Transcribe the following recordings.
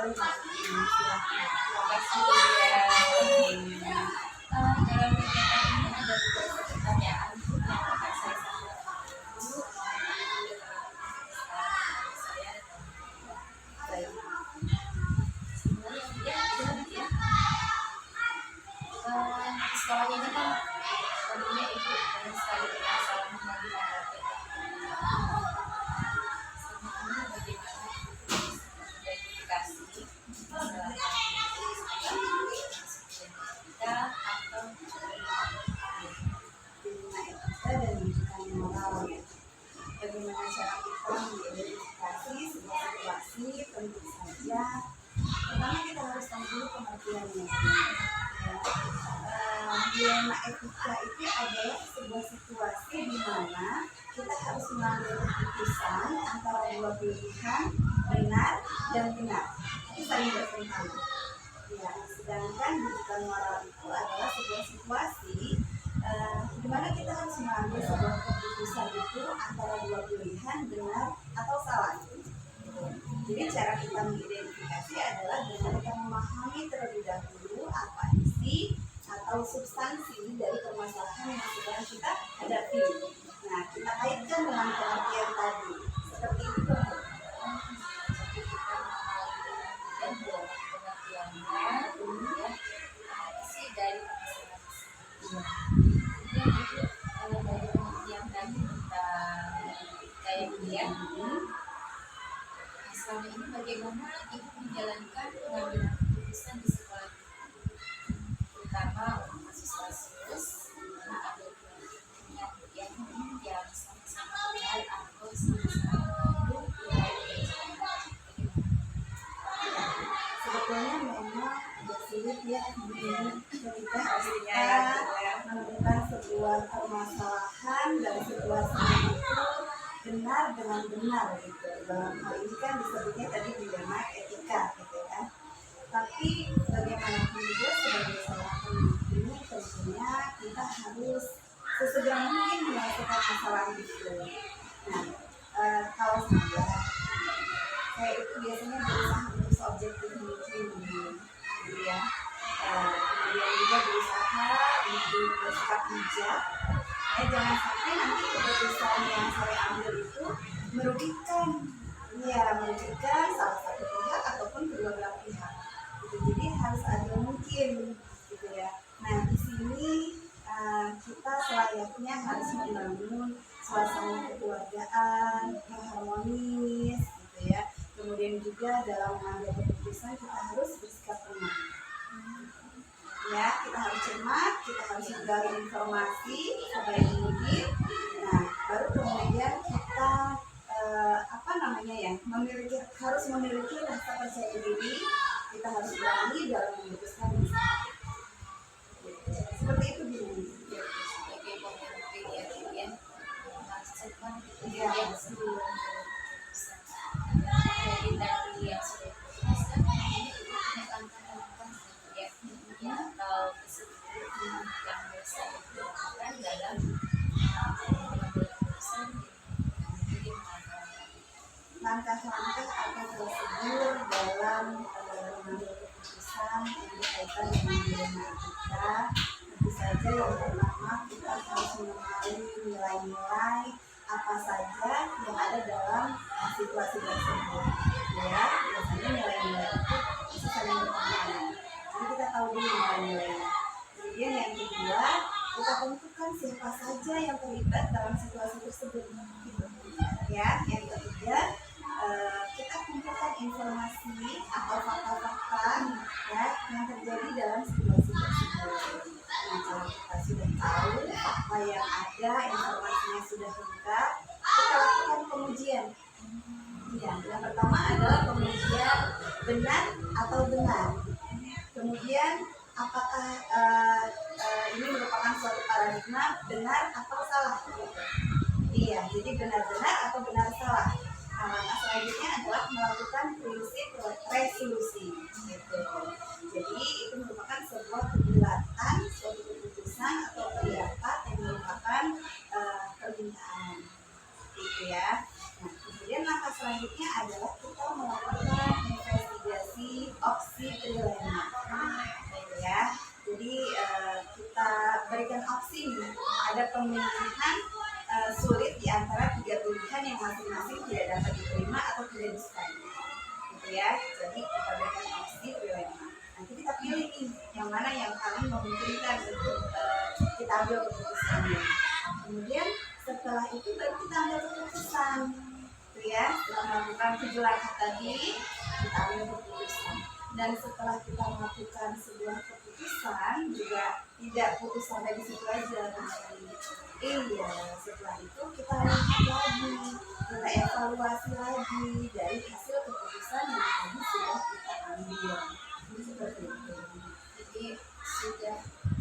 Silahkan. Terima kasih ya. Dalam kegiatan ini ada beberapa pertanyaan yang akan saya sampaikan dulu. Saya baik. Sebenarnya sekolah ini kan tentunya ibu banyak sekali permasalahan yang dihadapi. Sama ini bagaimana identifikasi masalah kita atau Etika dan pendidikan moral ya. Bagaimana cara kita mengidentifikasi sebuah situasi? Tentu saja pertama kita harus tahu dulu pengertiannya dilema etika itu adalah sebuah situasi di mana kita harus mengambil keputusan antara dua pilihan benar dan benar, itu saling bertentangan ya. Sedangkan pendidikan moral itu adalah sebuah situasi di mana kita harus mengambil sebuah keputusan itu antara dua pilihan benar atau salah. Jadi cara kita mengidentifikasi adalah dengan kita memahami terlebih dahulu apa isi atau substansi dari permasalahan yang sedang kita hadapi. Nah, kita kaitkan dengan pengertian tadi. Seperti itu dong. dan pengertiannya isi dari kalau dari pengertian tadi tentang kayak dia selama ini bagaimana ibu menjalankan pengambilan keputusan di sekolah, terutama untuk kasus-kasus ada yang sama-sama benar atau sama-sama mengandung Sebetulnya memang agak sulit ya begini ketika pastinya kita menemukan sebuah permasalahan dan situasi itu benar dengan benar gitu. Dalam hal ini kan disebutnya tadi dilema etika gitu kan. Tapi bagaimanapun juga sebagai seorang pendidik tentunya kita harus sesegera mungkin menyelesaikan masalah itu. Nah, kalau saya itu biasanya berusaha untuk seobjektif mungkin gitu ya. Kemudian juga berusaha untuk bersikap bijak. Jangan sampai nanti keputusan yang saya ambil itu merugikan salah satu pihak ataupun kedua belah pihak. Gitu. Jadi harus ada mungkin gitu ya. Nah di sini kita selayaknya harus membangun suasana kekeluargaan yang harmonis gitu ya. Kemudian juga dalam mengambil keputusan kita harus bersikap tenang. Ya, kita harus cermat, kita harus menggali informasi sebaik mungkin. Nah, baru kemudian kita harus memiliki rasa percaya diri. Kita harus berani dalam memutuskan masalah. Seperti itu gini. sebagai pemimpin ya maksudnya Ya, yang sebelum dari tadi yang sudah dijelaskan ini menekankan ya atau keseluruhan yang bisa dilakukan dalam pengambilan keputusan jadi langkah-langkah atau prosedur dalam mengambil keputusan yang berkaitan dengan dilema etika. Tentu saja yang pertama kita harus mengenali nilai-nilai apa saja yang ada dalam situasi tersebut. Ya, biasanya nilai-nilai itu saling bertentangan. Jadi kita tahu dulu nilai-nilainya. Kemudian yang kedua, kita tentukan siapa saja yang terlibat dalam situasi tersebut. Ya, yang ketiga, kita kumpulkan informasi atau fakta-fakta ya yang terjadi dalam situasi tersebut. Nah, kalau kita sudah tahu apa yang ada, informasinya sudah lengkap, kita lakukan pengujian. Ya, yang pertama adalah pengujian benar atau benar. Kemudian apakah ini merupakan suatu paradigma benar atau salah? Iya, jadi benar-benar atau benar salah. Nah, langkah selanjutnya adalah melakukan prinsip resolusi. Gitu. Jadi itu merupakan sebuah kebulatan, suatu keputusan atau pendapat yang merupakan permintaan. Gitu ya. Nah, kemudian langkah selanjutnya adalah kita melakukan investigasi pemilihan sulit di antara 3 pilihan yang masing-masing tidak dapat diterima atau tidak disukai, gitu ya. Jadi kita berikan opsi dilema. Nanti kita pilih nih yang mana yang paling memungkinkan untuk kita ambil keputusannya. Kemudian setelah itu baru kita ambil keputusan, gitu ya. Setelah melakukan 7 langkah tadi, kita ambil keputusan. Dan setelah kita melakukan sebuah keputusan juga tidak putus sampai di situ aja, iya. Setelah itu kita lihat lagi, kita evaluasi lagi dari hasil keputusan yang tadi sudah kita ambil. Jadi seperti itu. Jadi sudah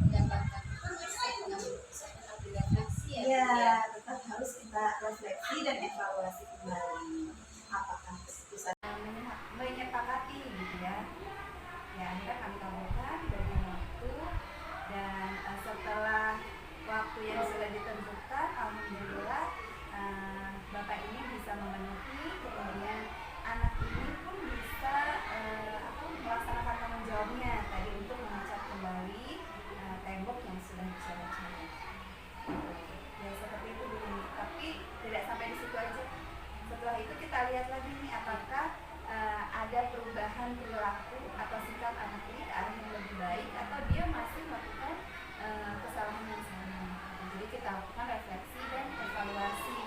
mendapatkan keputusan, tetap direfleksi ya. Ya, tetap harus kita refleksi dan evaluasi kembali. Apakah keputusan menyepakati, gitu ya. Ya, akhirnya kami kabulkan dari waktu, dan setelah waktu yang sudah ditentukan, alhamdulillah bapak ini bisa memenuhi, kemudian anak ini pun bisa melaksanakan tanggung jawabnya tadi untuk mengecat kembali tembok yang sudah dicoret-coret. Ya seperti itu dulu. Tapi tidak sampai di situ aja. Setelah itu kita lihat lagi nih apakah ada perubahan perilaku atau sikap anak ini ke arah yang lebih baik atau dia masih melakukan kesalahan yang sama. Jadi kita lakukan refleksi dan evaluasi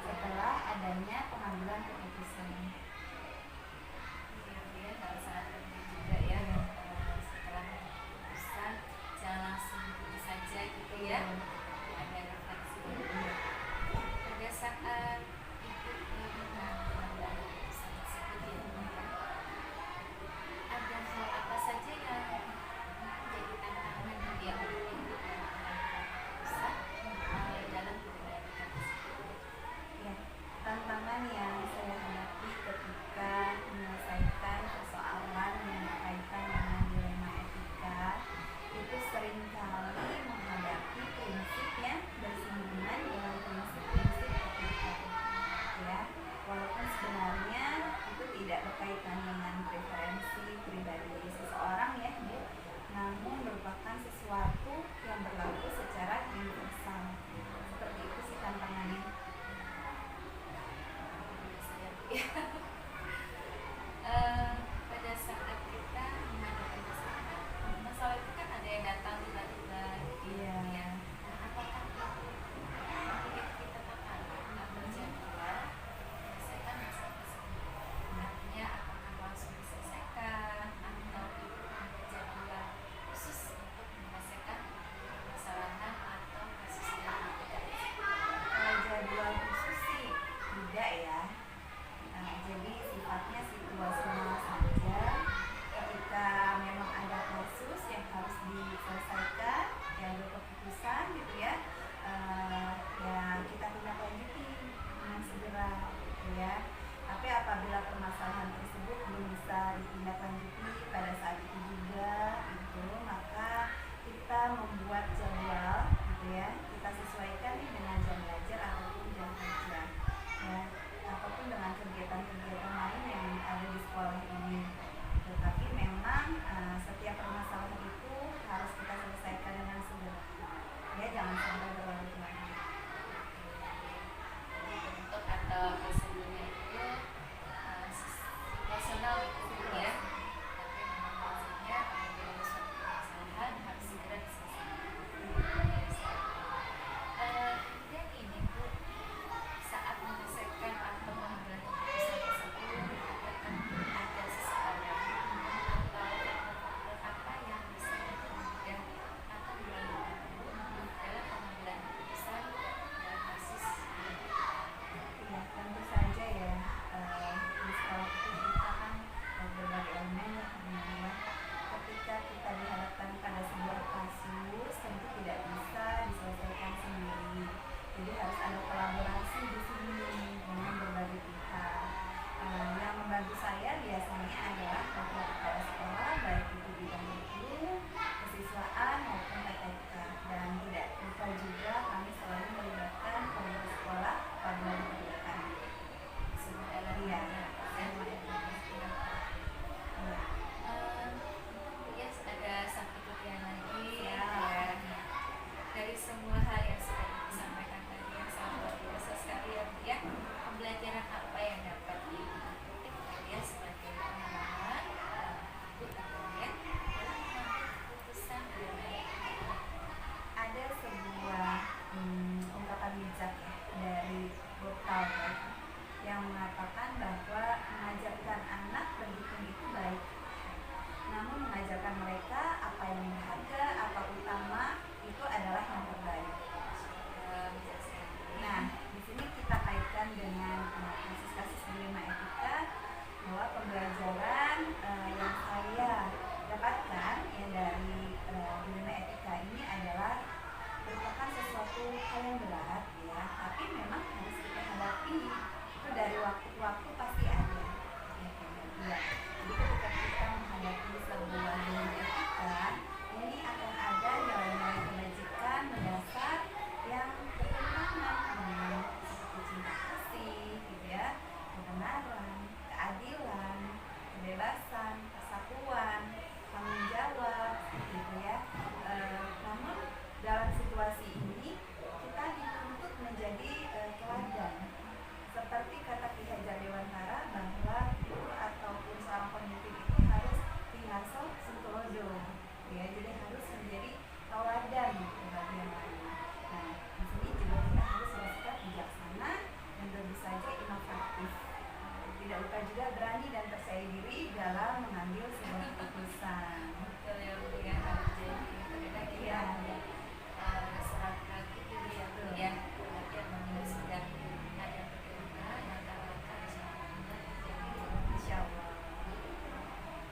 setelah adanya pengambilan keputusan. Kemudian harus sangat penting juga ya, setelah keputusan jangan langsung begitu saja gitu ya. Ada refleksi. Pada saat ibu melakukan pengambilan keputusan tersebut ya, ada hal apa saja yang menjadi tantangan dia untuk melakukan keputusan dalam pengambilan tersebut? Ya, tantangan yang saya hadapi ketika menyelesaikan persoalan yang berkaitan dengan dilema etika itu seringkali menghadapi prinsip yang bersinggungan dengan prinsip-prinsip etika, ya. Walaupun sebenarnya itu tidak berkaitan dengan preferensi pribadi seseorang ya, Bu, namun merupakan sesuatu yang berlaku secara universal. Seperti itu sih tantangannya. Pada saat kita menghadapi masalah itu kan ada yang datang tiba-tiba Iya. ya. Nah, apakah kita akan mengambil jadwal menyelesaikan masalah tersebut? Artinya apakah langsung diselesaikan atau ibu mengambil jadwal khusus untuk menyelesaikan permasalahan atau kasus yang tidak? Kalau jadwal khusus sih tidak ya. pembelajaran yang saya dapatkan ya dari dilema etika ini adalah merupakan sesuatu hal yang berat ya, tapi memang harus kita hadapi. Itu dari waktu ke waktu pasti ada ya, ya. Jadi ketika kita menghadapi sebuah dilema etika, ini akan ada nilai-nilai kebajikan mendasar yang bertentangan dengan seperti cinta kasih gitu ya, kebenaran, keadilan, kebebasan, kesatuan, tanggung jawab gitu ya. Namun dalam situasi ini kita dituntut menjadi teladan, seperti kata Ki Hajar Dewantara bahwa guru ataupun seorang pemimpin itu harus pinarso sintulodo ya, jadi harus menjadi tauladan bagi yang lain. Nah, di sini juga kita harus bersikap bijaksana dan tentu saja inovatif. Tidak lupa juga berani dan percaya diri dalam mengambil sebuah keputusan. Betul ya Bu ya, harus jadi terkadang kita masyarakat itu ya Bu ya, yang memilih sudah ada berkaitan langkah-langkah jadi Insya Allah.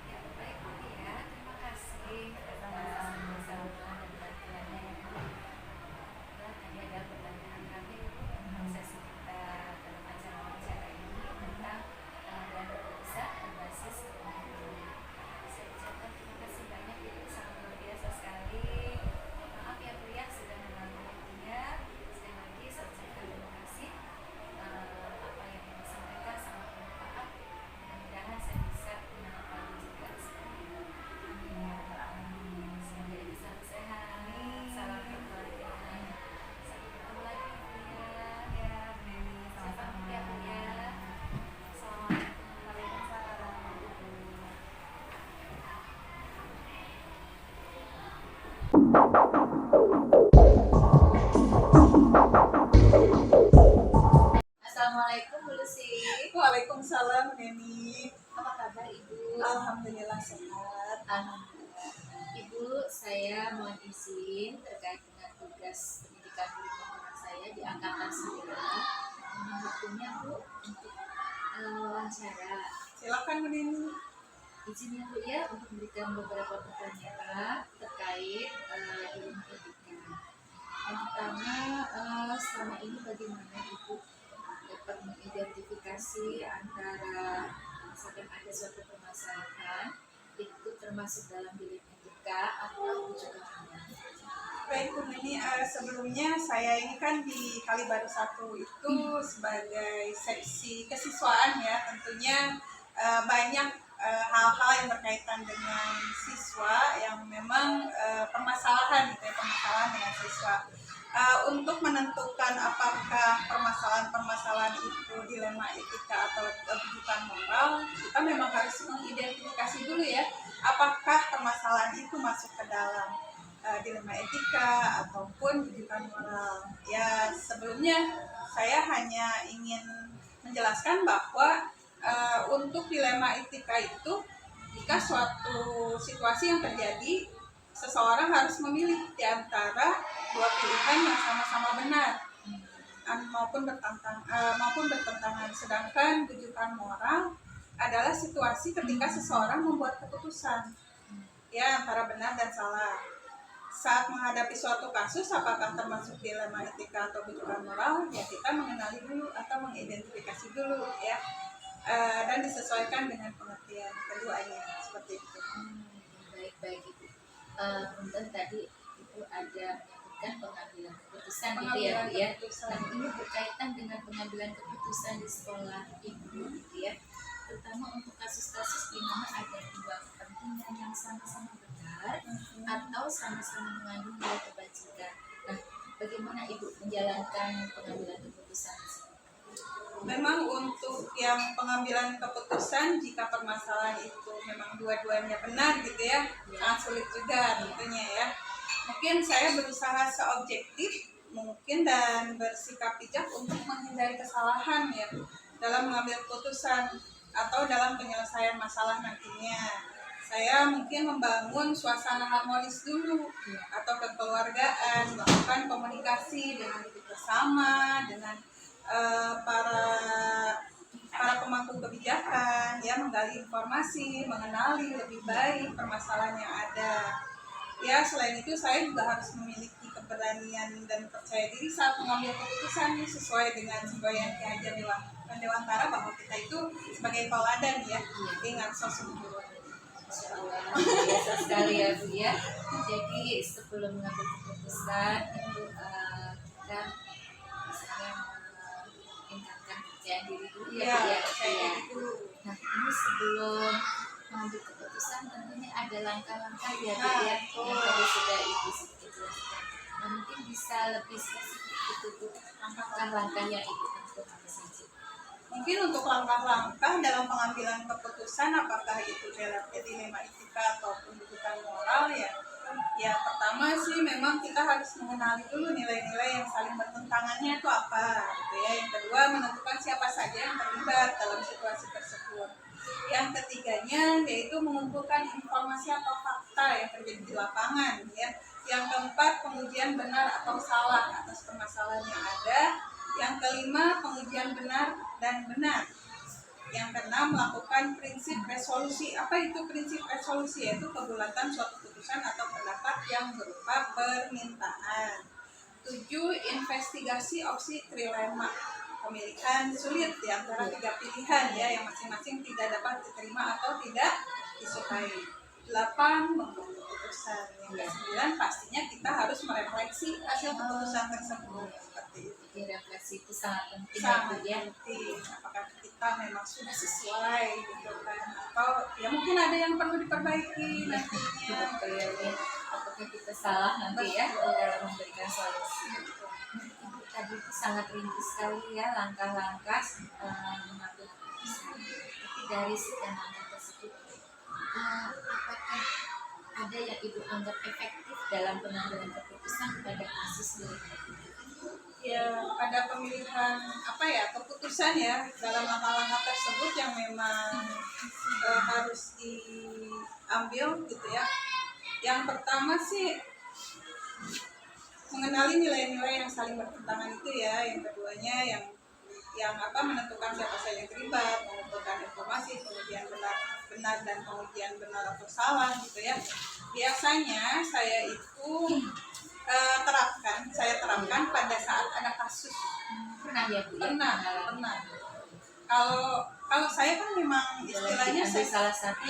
ya baik Bu ya, terima kasih atas kesabaran dan bantuannya ya Bu. Tadi ada pertanyaan kami sesi kita dalam acara wawancara ini tentang dan bisa berbasis saya ucapkan terima kasih banyak Ibu, sangat luar biasa sekali. Maaf ya Bu ya sudah mengganggu waktunya. Sekali lagi saya ucapkan terima kasih. Apa yang disampaikan sangat bermanfaat. Mudah-mudahan saya bisa menangkap juga seperti itu. Semoga Ibu selalu sehat. Salam keluarga. Sampai ketemu lagi Bu ya. Ya, Bu Neni, Saya pamit sama-sama. ya Bu ya. Assalamualaikum. Waalaikumsalam. Assalamualaikum Bu Lucy. Waalaikumsalam, Neni. Apa kabar Ibu? Alhamdulillah sehat. Alhamdulillah. Ibu, saya mohon izin terkait dengan tugas pendidikan guru anak saya di angkatan 9. Mohon waktunya Bu untuk wawancara. Silakan, Bu Neni. Izinnya Bu ya untuk memberikan beberapa pertanyaan terkait ilmu etika. Yang pertama, selama ini bagaimana Ibu dapat mengidentifikasi antara misalkan ada suatu permasalahan itu termasuk dalam dilema etika atau juga tidak? Baik, Bu Neni, sebelumnya saya ini kan di Kalibaru 1 itu sebagai seksi kesiswaan ya, tentunya banyak hal-hal yang berkaitan dengan siswa yang memang permasalahan gitu ya, permasalahan dengan siswa. Untuk menentukan apakah permasalahan-permasalahan itu dilema etika atau kebutuhan moral, kita memang harus mengidentifikasi dulu ya, apakah permasalahan itu masuk ke dalam dilema etika ataupun kebutuhan moral. Ya, sebelumnya saya hanya ingin menjelaskan bahwa untuk dilema etika itu, jika suatu situasi yang terjadi, seseorang harus memilih di antara dua pilihan yang sama-sama benar maupun bertentangan. Sedangkan kebutuhan moral adalah situasi ketika seseorang membuat keputusan ya antara benar dan salah. Saat menghadapi suatu kasus, apakah termasuk dilema etika atau kebutuhan moral, ya kita mengenali dulu atau mengidentifikasi dulu ya, dan disesuaikan dengan pengertian keduanya seperti itu. Baik Ibu. Kemudian tadi Ibu ada menyebutkan pengambilan keputusan gitu ya Pengambilan Bu ya. keputusan. Nah, ini berkaitan dengan pengambilan keputusan di sekolah Ibu gitu ya. Terutama untuk kasus-kasus di mana ada dua kepentingan yang sama-sama benar atau sama-sama mengandung nilai kebajikan. Nah, bagaimana Ibu menjalankan pengambilan keputusan? Memang untuk yang pengambilan keputusan, jika permasalahan itu memang dua-duanya benar gitu ya, sangat sulit juga tentunya ya. Mungkin saya berusaha seobjektif mungkin dan bersikap bijak untuk menghindari kesalahan ya dalam mengambil keputusan atau dalam penyelesaian masalah nantinya. Saya mungkin membangun suasana harmonis dulu atau kekeluargaan, melakukan komunikasi dengan bersama dengan para para pemangku kebijakan ya menggali informasi, mengenali lebih baik permasalahan yang ada. Ya, selain itu saya juga harus memiliki keberanian dan percaya diri saat mengambil keputusan sesuai dengan semboyan Ki Hajar Dewantara bahwa kita itu sebagai tauladan ya, ingat sosok guru. Biasa sekali ya Bu ya. Jadi sebelum mengambil keputusan itu kita misalnya meningkatkan kepercayaan diri dulu ya Bu ya. Saya itu Nah ini sebelum mengambil keputusan tentunya ada langkah-langkah ya Bu ya yang tadi sudah Ibu sedikit jelaskan. Nah, mungkin bisa lebih spesifik itu Bu, langkah-langkah yang Ibu tempuh apa saja? mungkin untuk langkah-langkah dalam pengambilan keputusan apakah itu dalam dilema etika ataupun dudukan moral ya pertama sih memang kita harus mengenali dulu nilai-nilai yang saling bertentangannya itu apa gitu ya. Yang kedua menentukan siapa saja yang terlibat dalam situasi tersebut. Yang ketiganya yaitu mengumpulkan informasi atau fakta yang terjadi di lapangan ya. Yang keempat pengujian benar atau salah atas permasalahan yang ada. Yang kelima pengujian benar dan benar. Yang keenam melakukan prinsip resolusi. Apa itu prinsip resolusi? Yaitu kebulatan suatu putusan atau pendapat yang berupa permintaan. 7. Investigasi opsi trilema. Pemilihan sulit di antara 3 pilihan ya yang masing-masing tidak dapat diterima atau tidak disukai. 8. Membuat keputusan. Yang ke-9 pastinya kita harus merefleksi hasil keputusan tersebut. Seperti itu. Refleksi itu sangat penting Sangat ya. penting. Apakah kita memang sudah sesuai gitu kan? Atau ya mungkin ada yang perlu diperbaiki nantinya. Apakah kita salah nanti ya dalam memberikan solusi. Tadi itu sangat rinci sekali ya langkah-langkah mengambil keputusan. Tapi dari sekian langkah tersebut, apakah ada yang Ibu anggap efektif dalam pengambilan keputusan pada kasus dilema? Ya pada pemilihan keputusan ya dalam langkah-langkah tersebut yang memang harus diambil gitu ya. Yang pertama sih mengenali nilai-nilai yang saling bertentangan itu ya. Yang keduanya yang menentukan siapa saja yang terlibat, mengumpulkan informasi, pengujian benar dan pengujian benar atau salah gitu ya. Biasanya saya itu terapkan pada saat ada kasus. Pernah ya Bu? Pernah. Kalau saya kan memang istilahnya salah satu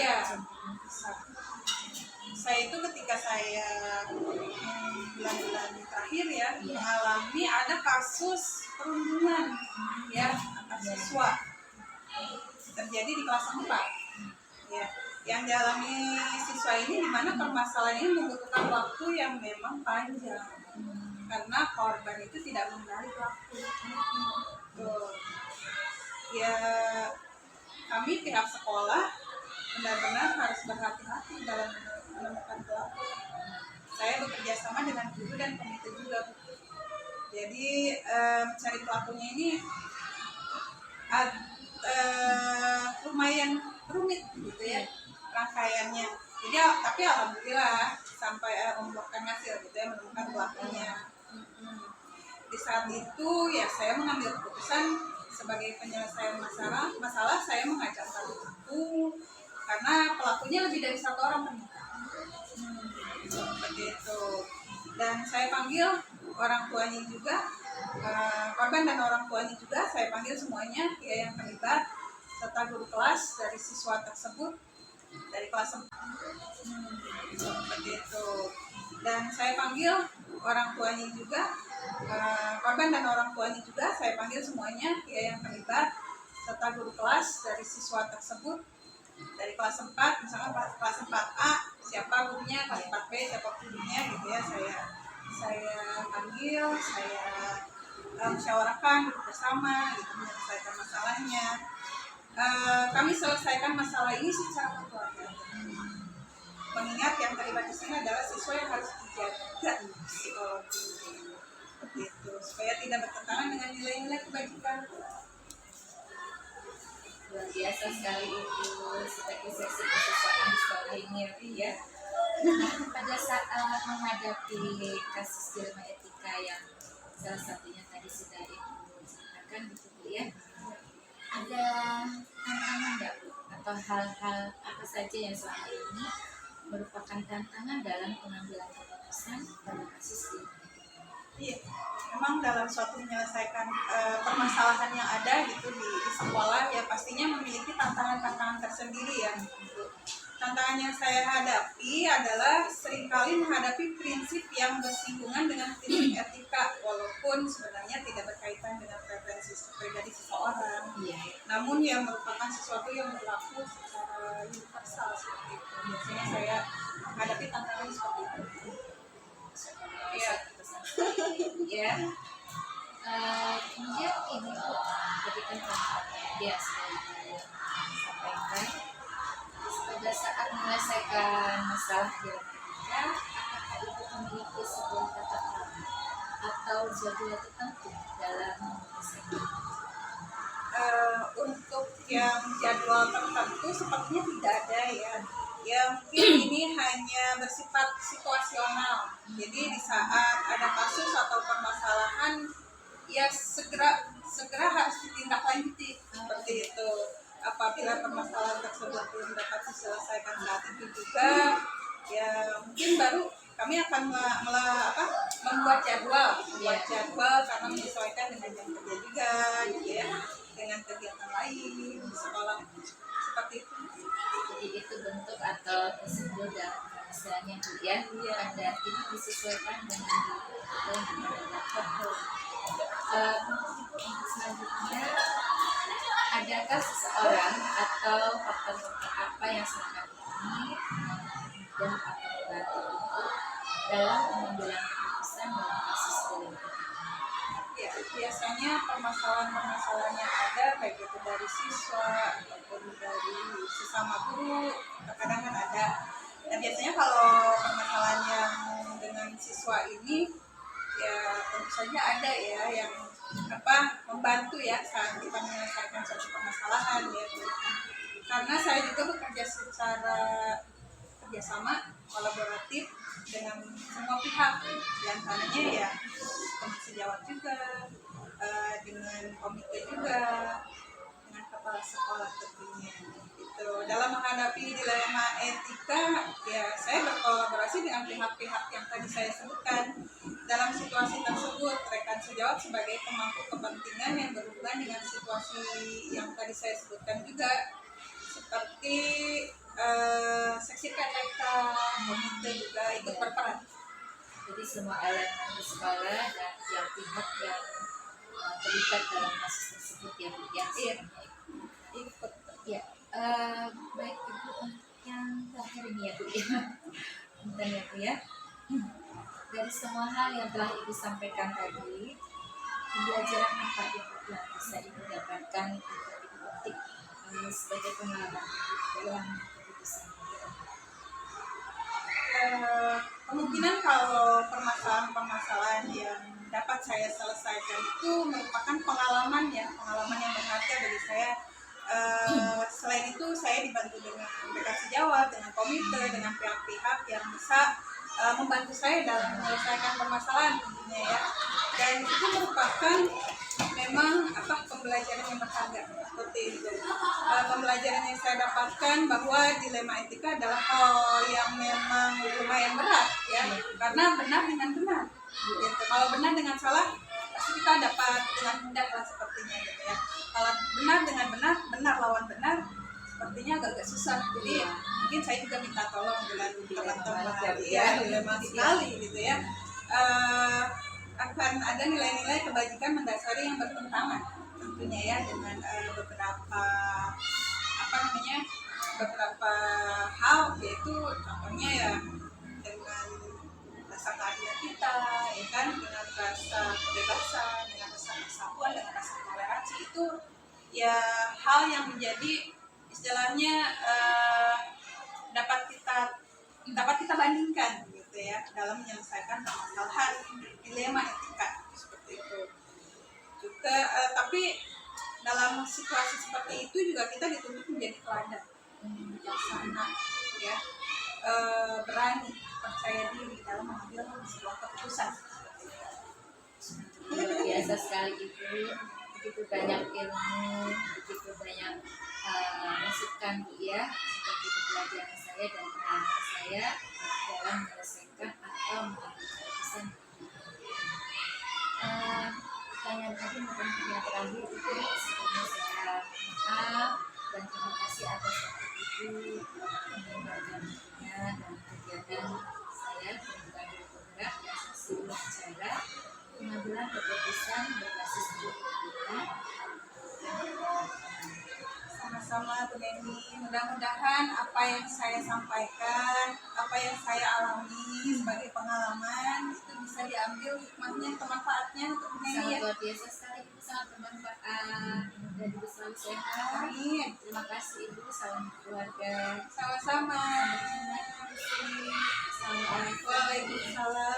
saya itu ketika saya bulan-bulan terakhir ya mengalami ada kasus perundungan ya antar siswa terjadi di kelas 4 ya. Yang dialami siswa ini di mana permasalahan ini membutuhkan waktu yang memang panjang karena korban itu tidak mengenali pelaku. Ya kami pihak sekolah benar-benar harus berhati-hati dalam menemukan pelaku. Saya bekerja sama dengan guru dan komite juga. Jadi mencari pelakunya ini lumayan rumit gitu ya rangkaiannya. Jadi tapi alhamdulillah sampai membuahkan hasil gitu ya menemukan pelakunya. Di saat itu ya saya mengambil keputusan sebagai penyelesaian masalah saya mengajak pelaku karena pelakunya lebih dari 1 orang seperti itu. Dan saya panggil orang tuanya juga, korban dan orang tuanya juga saya panggil semuanya ya yang terlibat serta guru kelas dari siswa tersebut dari kelas 4 seperti itu. Dan saya panggil orang tuanya juga, korban dan orang tuanya juga saya panggil semuanya ya yang terlibat serta guru kelas dari siswa tersebut dari kelas 4, misalkan kelas 4A siapa gurunya, kelas 4B siapa gurunya gitu ya. Saya panggil, saya musyawarahkan bersama gitu menyelesaikan masalahnya. Kami selesaikan masalah ini secara keluarga. Mengingat yang terlibat di sini adalah siswa yang harus dijaga psikologi gitu supaya tidak bertentangan dengan nilai-nilai kebajikan. Luar biasa sekali Ibu sebagai seksi kesiswaan di sekolah ini ya. Nah, pada saat menghadapi kasus dilema etika yang salah satunya tadi sudah Ibu ceritakan gitu Bu ya, Ada tantangan nggak Bu? Atau hal-hal apa saja yang selama ini merupakan tantangan dalam pengambilan keputusan pada kasus ini? Iya, memang dalam suatu menyelesaikan permasalahan yang ada gitu di sekolah ya pastinya memiliki tantangan-tantangan tersendiri ya. Tantangan yang saya hadapi adalah seringkali menghadapi prinsip yang bersinggungan dengan prinsip etika walaupun sebenarnya tidak berkaitan dengan preferensi pribadi seseorang. Iya. Namun yang merupakan sesuatu yang berlaku secara universal seperti itu. Biasanya saya menghadapi tantangan seperti itu. Iya. Ya. Kemudian ini Bu, tadi kan dia sudah sampaikan pada saat menyelesaikan masalah di Amerika, apakah ibu memiliki sebuah tata cara atau jadwal tertentu dalam menyelesaikan? Untuk yang jadwal tertentu sepertinya tidak ada ya. Ya mungkin ini hanya bersifat situasional. Jadi di saat ada kasus atau permasalahan ya segera harus ditindaklanjuti seperti itu. Apabila permasalahan tersebut belum dapat diselesaikan saat itu juga, ya mungkin baru kami akan membuat jadwal karena menyesuaikan dengan jam kerja juga, gitu ya, dengan kegiatan lain di sekolah seperti itu. Jadi itu bentuk atau prosedur dalam istilahnya Bu ya, ada ini disesuaikan dengan selanjutnya, adakah seseorang atau faktor-faktor apa yang selama ini dan atau membantu ibu dalam pengambilan keputusan dalam kasus ini? Ya, biasanya permasalahan-permasalahan yang ada baik itu dari siswa ataupun dari sesama guru terkadang kan ada. Dan biasanya kalau permasalahan yang dengan siswa ini ya tentu saja ada ya yang membantu ya saat kita menyelesaikan suatu permasalahan ya. Karena saya juga bekerja secara kerjasama kolaboratif dengan semua pihak, diantaranya ya komisi sejawat juga, dengan komite juga, dengan kepala sekolah tentunya. Itu dalam menghadapi dilema etika ya saya berkolaborasi dengan pihak-pihak yang tadi saya sebutkan. Dalam situasi tersebut rekan sejawat sebagai pemangku kepentingan yang berhubungan dengan situasi yang tadi saya sebutkan juga, seperti seksi PTK, komite juga ikut berperan. Jadi semua elemen di sekolah dan yang pihak yang terlibat dalam kasus tersebut ya Bu ya. Iya, ikut. Ya, baik Ibu, untuk yang terakhir ini ya Bu ya. Bentar ya Bu ya. Dari semua hal yang telah Ibu sampaikan tadi, pembelajaran apa Ibu yang bisa Ibu dapatkan atau Ibu petik sebagai pengalaman Ibu dalam keputusan ini? Kemungkinan kalau permasalahan-permasalahan yang dapat saya selesaikan itu merupakan pengalaman yang berharga bagi saya. Selain itu saya dibantu dengan rekan sejawat, dengan komite, dengan pihak-pihak yang bisa membantu saya dalam menyelesaikan permasalahan tentunya ya. Dan itu merupakan memang pembelajaran yang berharga seperti itu. Pembelajaran yang saya dapatkan bahwa dilema etika adalah hal yang memang lumayan berat ya, karena benar dengan benar gitu. Kalau benar dengan salah pasti kita dapat dengan mudah lah sepertinya gitu ya. Kalau benar dengan benar, benar lawan benar, sepertinya agak susah. Jadi mungkin saya juga minta tolong dengan teman-teman ya, dilema sekali gitu ya. Akan ada nilai-nilai kebajikan mendasari yang bertentangan tentunya ya dengan beberapa hal, yaitu contohnya ya dengan rasa keadilan kita ya kan, dengan rasa kebebasan, dengan rasa persatuan, dengan rasa toleransi, itu ya hal yang menjadi istilahnya dapat kita bandingkan gitu ya dalam menyelesaikan permasalahan dilema etika seperti itu juga. Tapi dalam situasi seperti itu juga kita dituntut menjadi teladan, bijaksana ya, berani, percaya diri dalam mengambil sebuah keputusan. Luar biasa sekali Ibu begitu banyak ilmu, begitu banyak masukan Bu ya, seperti pembelajaran saya dan pengalaman saya dalam menyelesaikan atau mengambil keputusan. Pertanyaan tadi mungkin yang terakhir itu sebelumnya saya maaf dan terima kasih atas waktu Ibu mendengarkan bukunya dan kegiatan saya mengambil penggerak asasi wawancara pengambilan keputusan berbasis bukunya. Sama-sama Bu Neni, mudah-mudahan apa yang saya sampaikan, apa yang saya alami sebagai pengalaman itu bisa diambil hikmahnya, manfaatnya untuk Bu Neni Sangat ya. luar biasa sekali, Ibu sangat bermanfaat dan Ibu selalu sehat. Amin. Terima kasih Ibu, salam keluarga. Sama-sama. Assalamualaikum. Waalaikumsalam.